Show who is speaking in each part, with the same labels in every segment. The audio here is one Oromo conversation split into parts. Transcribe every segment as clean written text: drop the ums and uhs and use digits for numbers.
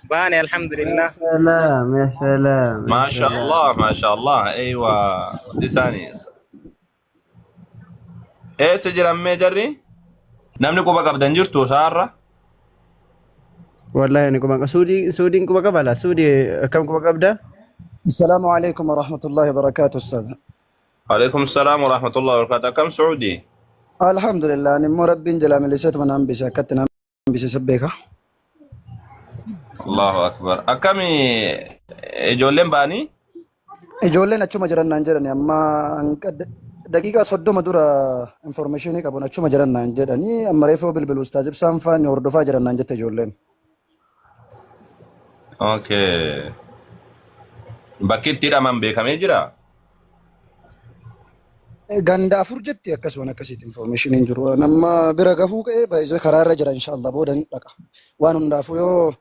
Speaker 1: باني الحمد
Speaker 2: يا
Speaker 1: لله.
Speaker 2: سلام يا سلام يا
Speaker 3: ما شاء
Speaker 2: سلام.
Speaker 3: الله ما شاء الله. ايوه لساني. ايه سجل امي جري نمني كوبا قبدن جرتو سارة.
Speaker 2: والله يعني كما سودي كما قبل سودي كم كما قبل.
Speaker 4: السلام عليكم ورحمة الله وبركاته أستاذ.
Speaker 3: عليكم السلام ورحمة الله وبركاته. كم سعودي؟
Speaker 4: الحمد لله أنا مربي جلا من لسات من أمبيسا كتنا أمبيسا سبيكا.
Speaker 3: الله أكبر. أكمي إجولين باني؟
Speaker 4: إجولين أشوف مجرد نانجرني أما دقيقة صدوا مدورة إنفورميشني كابونا أشوف مجرد نانجرني أما ريفو بالأستاذ بسام فان يوردو فاجر نانجت إجولين.
Speaker 3: أوكي. بكيت تيرا من بيكم يجرا؟
Speaker 4: غاندا فرجتي أكسونا كسيت إنفورميشن إنجرو نما برغفوك إيه بايزو قرار رجرا إن شاء الله بودن لك وانو دافو يو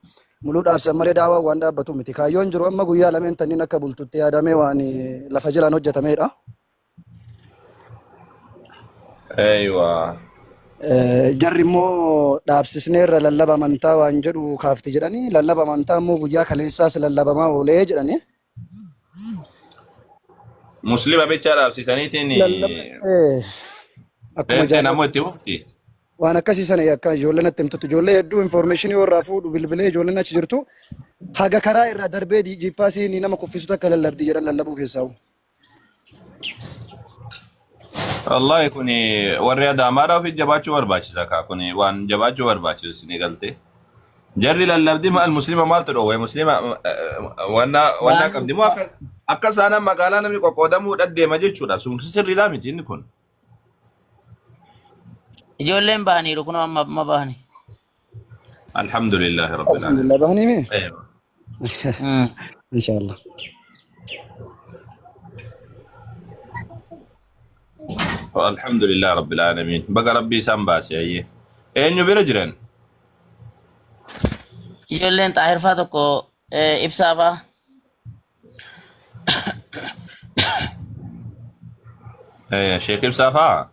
Speaker 4: مولود أبسا مري دعوة واندا بتو متكا يون جرو أما قويا لمن تنين كبول تتيادامي واني لفجلا نوجة ميرا.
Speaker 3: أيوة.
Speaker 4: Jarri immoo dhaabsisneerra lallaba amantaa waan jedhu kaafti jedhanii lallaba amantaa immoo guyyaa kaleessaas lallabamaa oolee jedhanii.
Speaker 3: مسلمة بيتشارة بسيسانيتين.
Speaker 4: Akkuma
Speaker 3: بنتين
Speaker 4: jaallatu
Speaker 3: أموتي وقتي.
Speaker 4: waan akkasii sana akka ijoolleen natti himtutti ijoollee hedduu infoormeeshinii warraa fuudhu bilbilee ijoolleen achi jirtu haga karaa irraa darbee jiippaasii nama kuffisutu akka lallabdi jedhan lallabuu keessaa.
Speaker 3: والله كوني ورياضة أمارة في جباتشو ورباتش زكاة كوني وان جباتشو ورباتش سنغالتي جري للبدي ما المسلمة ما تروي مسلمة وانا كم دي مو أكا سانا مقالا نمي قدامو أدي ما جيتشو دا سون سري لا متين كون.
Speaker 5: ijoolleen bahanii kunoo amma bahani.
Speaker 3: الحمد لله رب العالمين.
Speaker 4: Alhamdulillah bahanii mee?
Speaker 3: أيوة.
Speaker 4: Inshallah.
Speaker 3: الحمد لله رب العالمين. بقى ربي سامباسي أيه. أين يبرجرن؟
Speaker 5: Ijoolleen xaahirfaa tokko ibsaafaa.
Speaker 3: أيه شيخ بسافا.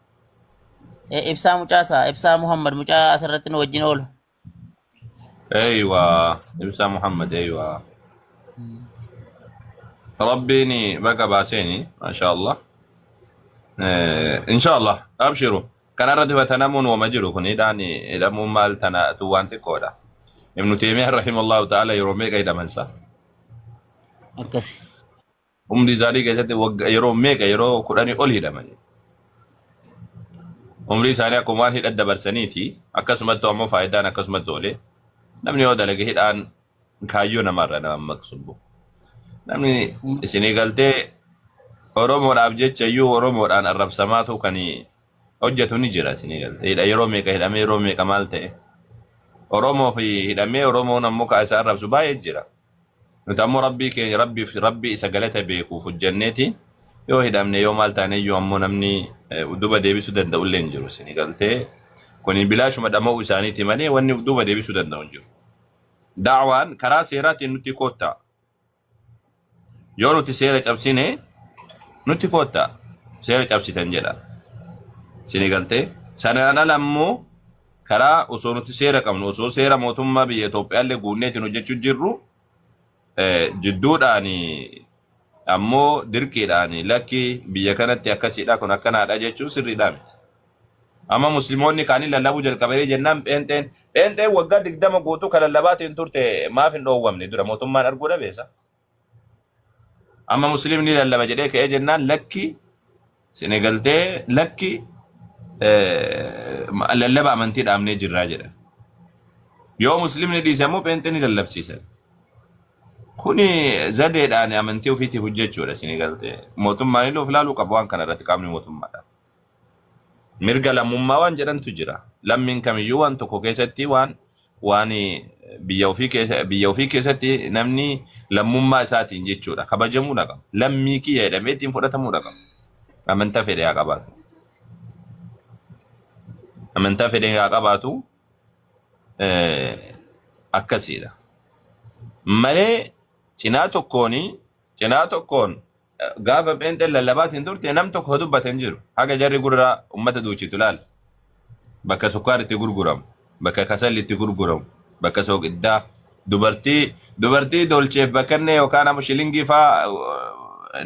Speaker 5: Ibsaa mucaasaa ibsaa Muhammad mucaa asirratti nu wajjin oolu.
Speaker 3: أيوة إبسا محمد أيوة. ربيني بقى باسيني ما شاء الله. إن شاء الله أبشروا. كان ردوا تنامون ومجروا كن إداني إذا مو مال تنا توانتي كودا. ابن تيمية رحمه الله تعالى يرومي كيدا منسا.
Speaker 5: Akkasi.
Speaker 3: دي ذلك يسد يرومي يرو كراني أولي دمني. سانيا كمان هيد الدبر سنيتي أكسمت تومو فايدان أكسمت دولي. نمني هذا لقي هيد آن كايو نمر أنا مقصبو. نمني سنغالتي Oromoo dhaaf jecha iyyuu Oromoodhaan arrabsamaatu kan hojjetu ni jira Sinigalte. Yeroo meeqa hidhamee yeroo meeqa maal ta'e. Oromoo fi hidhamee Oromoon ammoo kan isa arrabsu baay'ee jira. Nuti ammoo rabbii keenya rabbii isa galata beekuuf hojjenneeti yoo hidhamne yoo maal taane iyyuu ammoo namni duuba deebisuu danda'u illee hin jiru Sinigalte. Kuni bilaashuma dhama'uu isaaniiti malee wanni duuba deebisuu danda'u hin jiru. Daawaan karaa seeraatiin nuti koottaa. Yoo nuti seera cabsine nuti koottaa seera cabsitan jedha Sinigalte. Sanaan ala ammoo karaa osoo nuti seera qabnu osoo seera mootummaa biyya Itoophiyaallee guunneetiin hojjechuu jirru jidduudhaan ammoo dirqiidhaan lakki biyya kanatti akkasiidha kun akkanaadha jechuun sirriidhaa miti. Amma musliimoonni kaanii lallabuu jalqabanii jennaan pheenxeen waggaa 20 guutuu kan lallabaatiin turte maaf hin dhoowwamne dura mootummaan arguu dhabeessa. Amma musliimni lallaba jedhee ka'ee jennaan lakki Sinigaltee lakki lallaba amantii dhaabnee jirraa jedhan. Yoo musliimni dhiise ammoo pheenxeen lallabsiisan. Kuni zadeedhaan amantii ofiitiif hojjechuudha Sinigaltee. Mootummaan illee of ilaaluu qabu waan kana irratti qaamni mootummaadha. Mirga lammummaa waan jedhantu jira. Lammiin kamiyyuu waan tokko keessatti waan biyya ofii keessatti namni lammummaa isaatiin jechuudha kabajamuu qaba. Lammii kiyya jedhamee ittiin fudhatamuu qaba. Amantaa fedhe haa qabaatu. Amantaa fedhe haa qabaatu akkasiidha. Malee cinaa tokkoon gaafa pheenxeen lallabaatiin turte nam tokko dubbatan jiru. Haga jarri gurraa uummata duuchitu laal. Bakka sukkaar itti gurguramu, bakka kasalli itti gurguramu, bakka sooqiddaa dubartii dolcheef bakkanne yookaan ammoo shilingii faa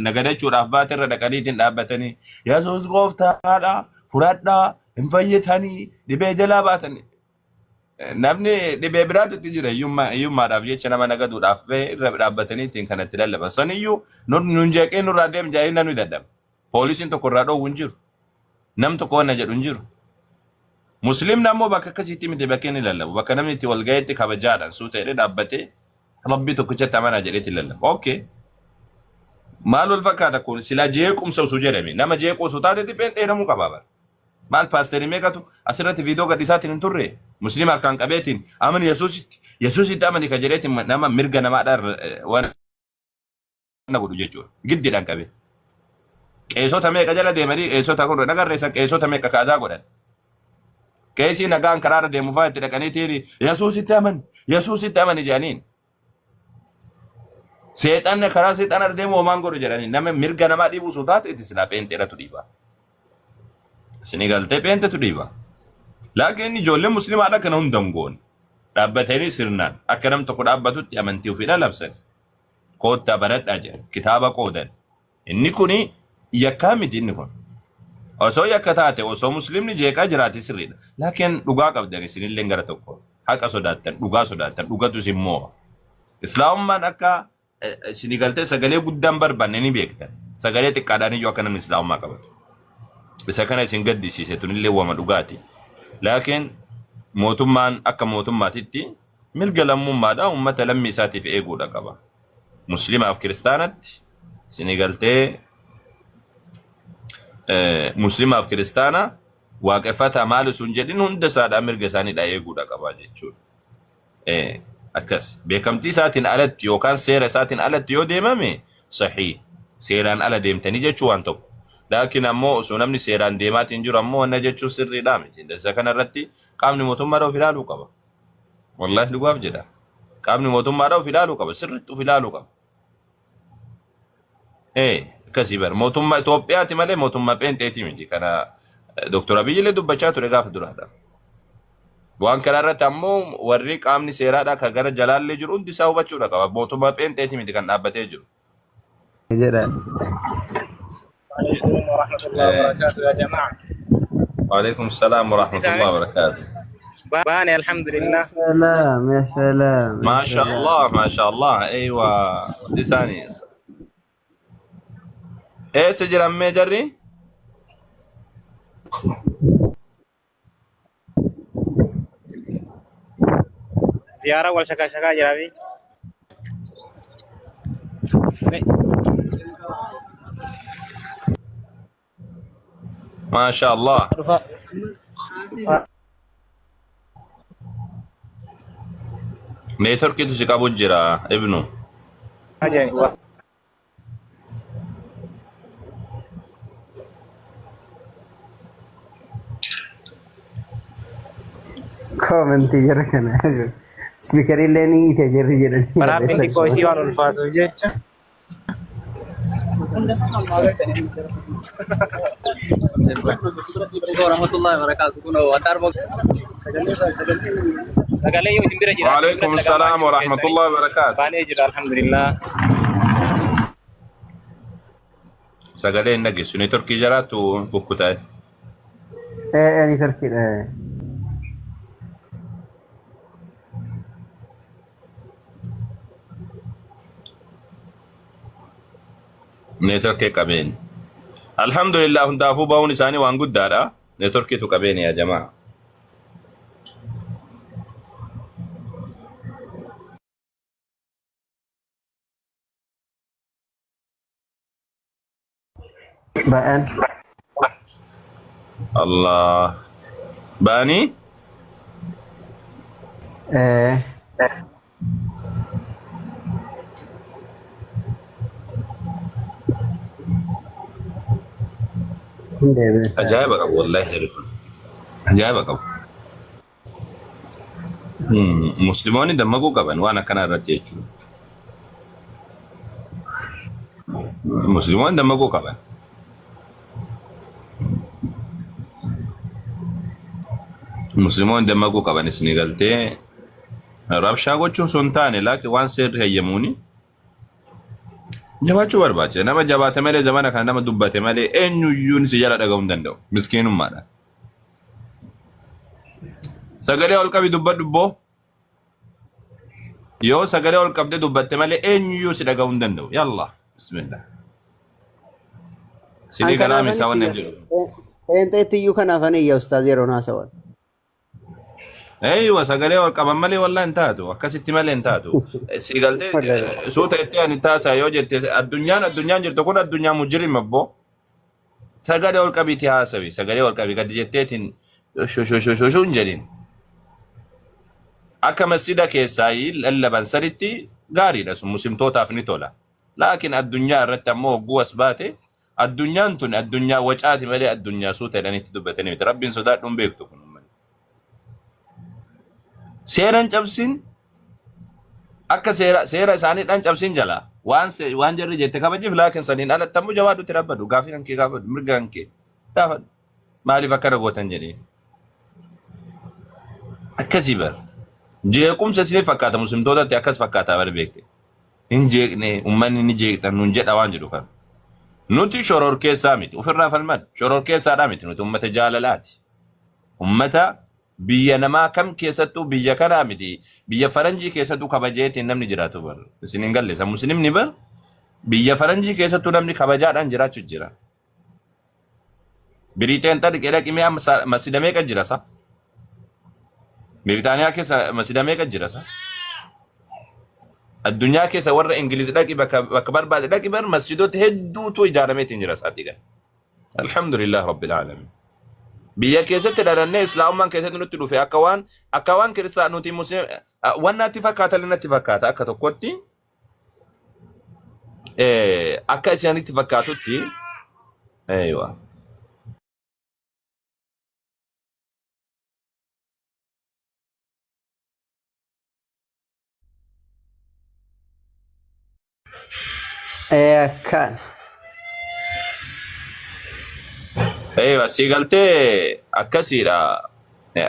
Speaker 3: nagadachuudhaaf baate irra dhaqaniitiin dhaabbatanii Yesuus gooftaadha fudhadhaa hin fayyitanii dhibee jalaa baatanii. Namni dhibee biraatutti jira hiyyummaadhaaf jecha nama nagaduudhaaf irra dhaabbataniitiin kanatti lallaban. Saniyyuu nun jeeqee nurraa deem jaahilna nu dadhaba. Poolisiin tokko irraa dhoowwu hin jiru. Nam tokko wanna jedhu hin jiru. Musliimni ammoo bakka akkasiitti miti bakka inni lallabu. Bakka namni itti wal gaheetti kabajaadhaan suuteedhee dhaabbatee rabbii tokkichatti amanaa jedheetti lallaba. Okay. Maal wal fakkaata kun silaa jeequmsa osoo jedhame nama jeequ osoo taatetti pheenxeedhamuu qabaa bara. Maal paasterii meeqatu asirratti viidiyoo gadhiisaatiin hin turre musliima harkaan qabeetiin amani Yesuusitti amani ka jedheetiin nama mirga namaadhaan waan godhu jechuudha. Giddiidhaan qabee. Qeessota meeqa jala deemanii qeessota kun nagarreessan qeessota meeqa kaasaa godhan. Qeessii nagaan karaarra deemu fa'aa itti dhaqaniitiin Yesuusitti amani jedhaniin. Seexanni karaa seexanarra deemu homaan godhu jedhanii nama mirga namaa dhiibuu osoo taate itti silaa pheenxeedhatu dhiibaa. Sini galtee pheentetu dhiibaa. Laakiin ijoolleen musliimaadha kana hunda hin goone. Dhaabbatanii sirnaan akka nam tokko dhaabbatutti amantii ofiidha labsan. Koottaa baradhaa jedhan kitaaba qoodan. Inni kuni yakkaa miti inni kun. Osoo yakka taate osoo musliimni jeeqaa jiraate sirriidha. Laakiin dhugaa qabdan isinillee gara tokko. Haqa sodaattan dhugaa sodaattan dhugatus immoo. Islaamummaan akka isin galtee sagalee guddaan barbaanne ni beektan. Sagalee xiqqaadhaan iyyuu akka namni islaamummaa qabatu. Bisa kana isin gaddisiise tunillee wama dhugaati. Laakiin mootummaan akka mootummaatitti mirga lammummaadhaan uummata lammii isaatiif eeguudha qaba. Musliimaaf kiristaanatti isin galtee musliimaaf kiristaana waaqeffataa maali sun jedhin hunda isaadhaan mirga isaaniidhaa eeguudha qaba jechuudha. Akkas beekamtii isaatiin alatti yookaan seera isaatiin alatti yoo deemame sahii seeraan ala deemtanii jechuu waan tokko. Laakiin ammoo osoo namni seeraan deemaatiin jiru ammoo wanna jechuun sirriidhaa miti. Isa kanarratti qaamni mootummaadhaa of ilaaluu qaba. Wallaahi dhugaaf jedha. Qaamni mootummaadhaa of ilaaluu qaba. Sirriitti of ilaaluu qaba. Akkasii bara mootummaa Itoophiyaati malee mootummaa pheenxeetii miti. Kana Dr. Abiyyiillee dubbachaa ture gaafa duraadha. Waan kanarratti ammoo warri qaamni seeraadhaa kan gara jalaallee jiru hundi isaa hubachuudha qaba. Mootummaa pheenxeetii miti kan dhaabbatee jiru.
Speaker 1: ورحمة الله وبركاته يا جماعة.
Speaker 3: وعليكم السلام ورحمة الله وبركاته.
Speaker 1: باني الحمد لله.
Speaker 2: يا سلام
Speaker 3: ما شاء الله ما شاء الله. أيوة لساني. إيه سجل أمي جري؟
Speaker 1: زيارة ولا شكا جرابي؟
Speaker 3: ما شاء الله. نيتورك تسيكا بوجرا ابنه.
Speaker 2: كومنتي جركنا سبيكر اللي ني تجري جرني
Speaker 1: Para pinti ko isi wano ulfato jecha. Warahmatullahi wabarakatuh. Kuno antar mo sagale yo simbira jira.
Speaker 3: وعليكم السلام ورحمة الله وبركاته.
Speaker 1: Bani jira alhamdulillah.
Speaker 3: سجلي النجي نيتورك جرات وبكتاي.
Speaker 2: يعني تركي
Speaker 3: نيتورك كابين. الحمد لله هندافو باون إساني وانقود دارا نيتورك تو كابين يا جماعة.
Speaker 2: بان
Speaker 3: الله باني عجائب أبو والله يعرف عجائب أبو مسلمون دمجوا كمان وأنا كان رتيجو مسلمون دمجوا كمان مسلمون دمجوا كمان السنغال Rabshaa gochuun sun taane laaki waan seerri hayyamuuni jabaachuu barbaachisa. Nama jabaate malee zamana kana nama dubbate malee eenyuyyuun si jala dhaga'uu hin danda'u. Miskiinummaadha. Sagalee ol qabi dubbadhu boo. Yoo sagalee ol qabde dubbatte malee eenyuyyuu si dhaga'uu hin danda'u. Yalla. Bismillah. Sini kalaami isaa waan jiru.
Speaker 2: Eenteetiyyuu kanaafanii yaa ustaaz yeroo naasawan.
Speaker 3: Eeywa sagalee ol qaban malee wallaan hin taatu. Akkasitti malee hin taatu. Si galtee suuta itti ani taasaa yoo jette addunyaan jirtu kun addunyaa mujrima boo. Sagalee ol qabiiti haasawi. Sagalee ol qabii gadi jetteetiin shushuun jedhin. Akka masjida keessaa lallaban saditti gaariidha sun muslimtootaaf ni tola. Laakiin addunyaa irratti ammoo hogguu as baate addunyaan tun addunyaa wacaati malee addunyaa suuta jedhanitti dubbatanii miti. Rabbiin sodaadhuun beektu kun. Seeran cabsin akka seera isaanii dhan cabsin jala waan jarri jette kabajiif laakiin saniin alattamuu jabaadhutti rabbadu gaafii kan kee gaafadhu mirga kan kee gaafadhu maaliif akkana gootan jedhee akkasii bar jeequmsa isinii fakkaata muslimtootatti akkas fakkaata bar beekte hin jeeqne ummanni ni jeeqtan nun jedha waan jedhu kan nuti shoror keessaa miti ofirraa falman shoror keessaadhaa miti nuti ummata jaalalaati ummata biyya namaa kam keessattuu biyya kanaa miti biyya faranjii keessattuu kabajeetiin namni jiraatu bar isin hin galle san muslimni bar biyya faranjii keessattuu namni kabajaadhaan jiraachuu jira Biriteen tadi dhaqimee masjida meeqa jira sa Biriitaaniyaa keessa masjida meeqa jira sa addunyaa keessa warra Ingiliz dhaqi bakka barbaade dhaqi bar masjidoota hedduutu ijaarameetiin jira saati gan alhamdulillah rabbil alamin biyya keessatti dhalannee islaamummaan keessatti nutti dhufe akka waan kiristaanotii musliim waan natti fakkaata akka tokkotti akka isaanitti fakkaatutti aywa
Speaker 2: Kan.
Speaker 3: Eewa si galtee akkasiidha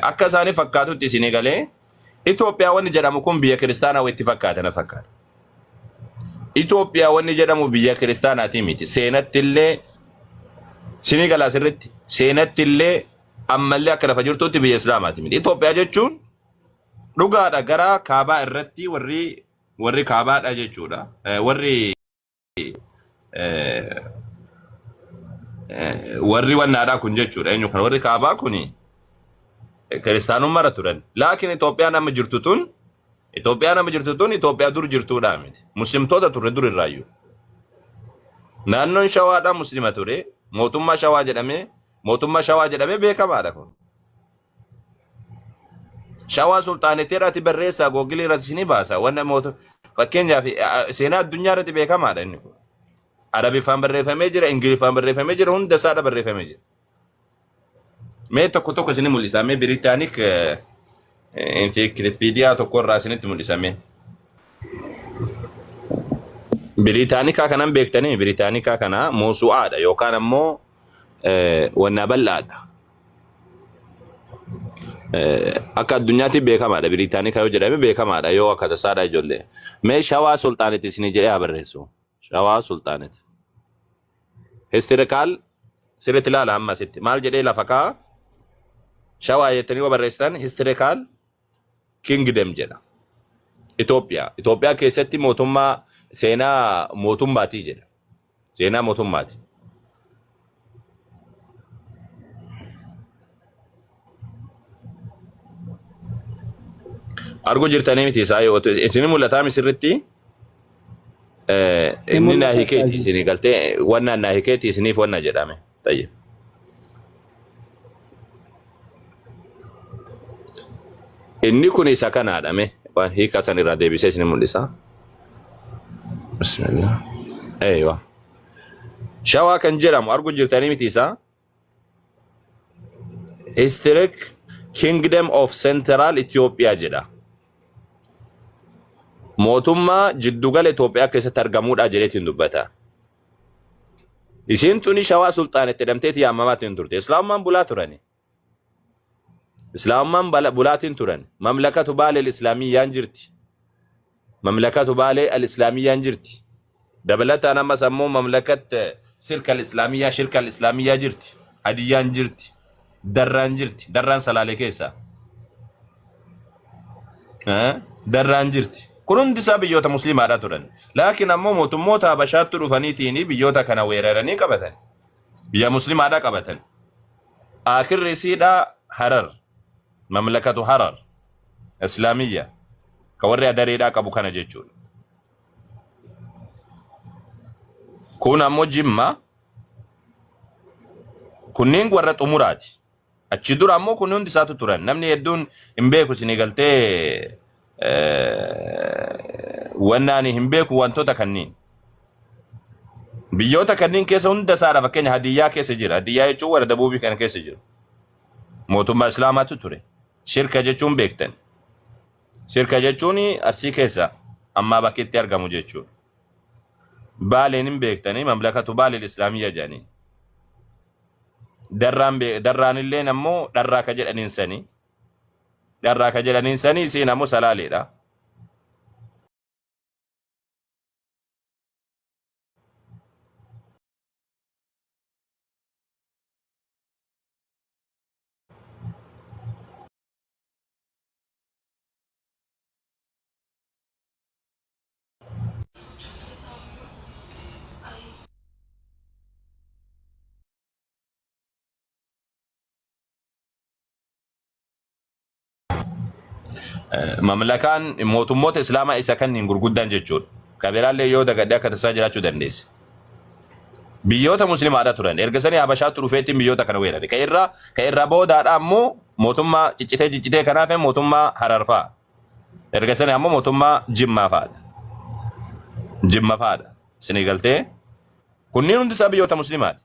Speaker 3: akka isaanii fakkaatutti isinii galee Itoophiyaa wanni jedhamu kun biyya kiristaanaa itti fakkaata na fakkaata. Itoophiyaa wanni jedhamu biyya kiristaanaati miti seenattillee isinii galaa sirritti seenattillee ammallee akka lafa jirtutti biyya islaamaati miti. Itoophiyaa jechuun dhugaadha gara kaabaa irratti warri kaabaadha jechuudha warri wannaadhaa kun jechuudha eenyu kan warri kaabaa kun kiristaanummaarra turan laakiin Itoophiyaa nama jirtu tun Itoophiyaa dur jirtuudha miti muslimtoota turre dur irraayyuu naannoon shawaadhaa muslima ture mootummaa shawaa jedhamee beekamaadha kun shawaa sulxaaneteeraati barreessaa googilii irratti isinii baasa wanna fakkeenyaaf seenaa addunyaa irratti beekamaadha inni kun Arabiffaan barreeffamee jira, Ingiliffaan barreeffamee jira, hunda isaadha barreeffamee jira. Mee tokko isinii mul'isa. Mee Biriitaanik ensikiloopiidiyaa tokko irraa isinitti mul'isa. Biriitaanikaa kanan beektanii Biriitaanikaa kana Moosu'aadha yookaan ammoo wanna bal'aadha. Akka addunyaatti beekamaadha Biriitaanikaa yoo jedhame beekamaadha yoo akka tasaadha ijoollee. Mee shawaa sulxaanetti isinii jedhee barreessu. Shawaa sulxaanet historical sirriitti ilaala amma sitti maal jedhee lafa kaa shawaa jettanii yoo barreessitan historical kingdom jedha Itoophiyaa keessatti mootummaa seenaa mootummaatii jedha seenaa mootummaati argu jirtanii miti isaa yoo isin mul'ataa misirritti inni naahikeeti isinii galtee wanna naahikeeti isiniif wanna jedhame tayyib inni kun isa kanaadhame waan hiika san irraa deebisee isinii mul'isa bismillah aywa shawaa kan jedhamu argu jirtanii miti isaa historic kingdom of central Ethiopia jedha mootummaa jiddugala Itoophiyaa keessatti argamuudha jedheetiin dubbata. Isiin tuni shawaa sulxaanetti jedhamteeti yaamamaatiin turte. Islaamummaan bulaa turani. Islaamummaan bulaatiin turan. Mamlakatu Baalee al-Islaamiyyaan jirti. Mamlakatu Baalee al-Islaamiyyaan jirti. Dabalataan ammas ammoo mamlakat shirka al-Islaamiyyaa jirti. Hadiyyaan jirti. Darraan jirti. Darraan Salaalee keessa. Darraan jirti. Kun hundi isaa biyyoota musliimaadha turan. Laakiin ammoo mootummoota Habashaatti dhufaniitiin biyyoota kana weeraranii qabatan. Biyya musliimaadha qabatan. Akhirri isiidha Harar. Mamlakatu Harar. Islaamiyya. Ka warri adareedhaa qabu kana jechuudha. Kun ammoo Jimma. Kunniin warra xumuraati. Achi dura ammoo kun hundi isaatu turan. Namni hedduun hin beeku isin galtee wannaani hin beeku wantoota kanniin. Biyyoota kanniin keessa hunda isaadha fakkeenya Hadiyyaa keessa jira. Hadiyyaa jechuun warra Dabuubii kana keessa jiru. Mootummaa Islaamaatu ture. Shirka jechuun beektan. Shirka jechuun Arsii keessa ammaa bakkeetti argamu jechuudha. Baaleen hin beektanii mamlakatu Baalee Islaamiyyaa jedhanii. Darraan illee ammoo dharraa ka jedhaniin sanii. Dharraa ka jedhaniin sanii isiin ammoo Salaaleedha. Mamlakaan mootummoota Islaamaa isa kanniin gurguddaan jechuudha. Kabiraallee yoo dagadhee akka tasaa jiraachuu dandeesse. Biyyoota musliimaadha turan. Erga sanii Habashaatti dhufeettiin biyyoota kana weerare. Ka irraa boodaadha ammoo mootummaa ciccitee kanaaf mootummaa Harar fa'a. Erga sanii ammoo mootummaa Jimmaa fa'aadha. Jimma fa'aadha. Isinii galtee kunniin hundi isaa biyyoota musliimaati.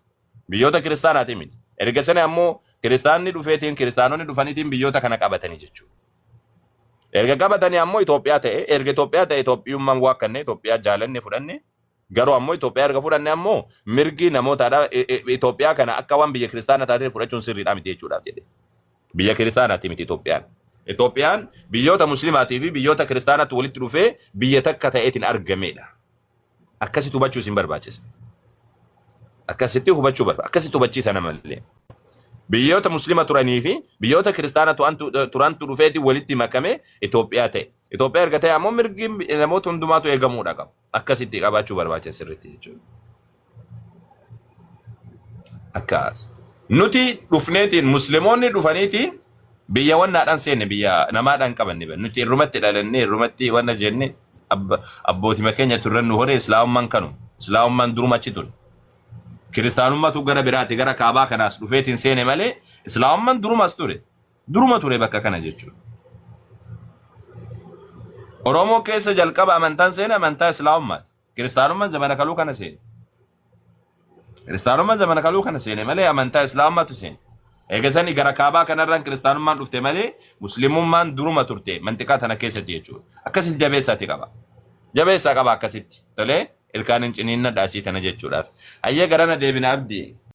Speaker 3: Biyyoota kiristaanaati miti. Erga sanii ammoo kiristaanonni dhufaniitiin biyyoota kana qabatanii jechuudha. Erga qabatanii ammoo Itoophiyaa ta'e, erga Itoophiyaa ta'e Itoophiyummaan waakkanne, Itoophiyaa jaalanne fudhanne, garuu ammoo Itoophiyaa erga fudhanne ammoo mirgi namootaadha Itoophiyaa kana akka waan biyya kiristaana taatee fudhachuun sirriidha miti jechuudhaaf jedhe. Biyya kiristaanaati miti Itoophiyaan. Itoophiyaan biyyoota muslimaatii fi biyyoota kiristaanaatti walitti dhufee biyya takka ta'eetiin argamedha. Akkasitti hubachuu isin barbaachisa. Akkasitti hubachiisa namallee. Biyyoota muslima turanii fi biyyoota kiristaana turantu dhufeeti walitti makame Itoophiyaa ta'e. Itoophiyaa erga ta'e ammoo mirgi namoota hundumaatu eegamuudha qabu. Akkasitti qabaachuu barbaachisa sirriitti jechuudha. Akkas. Nuti dhufneetiin muslimoonni dhufaniitiin biyya wannaadhaan seenne biyya namaadhaan qabanne nuti irrumatti dhalannee irrumatti wanna jenne abbootima keenya turran nu hore islaamummaan kanu. Islaamummaan duruma achi ture. Kiristaanummaatu gara biraati gara kaabaa kanaas dhufeetiin seene malee islaamummaan durumas ture. Duruma ture bakka kana jechuudha. Oromoo keessa jalqaba amantaan seene amantaa islaamummaati. Kiristaanummaan zamana kaluu kana seene. Kiristaanummaan zamana kaluu kana seene malee amantaa islaamummaatu seene. Eegasanii gara kaabaa kanarraan kiristaanummaan dhufte malee muslimummaan duruma turte mantiqaa tana keessatti jechuudha. Akkasitti jabeessaati qaba. Jabeessaa qaba akkasitti. Tolee ilkaan hin ciniinna dhaasii tana jechuudhaaf. Hayya garana deebina abdii.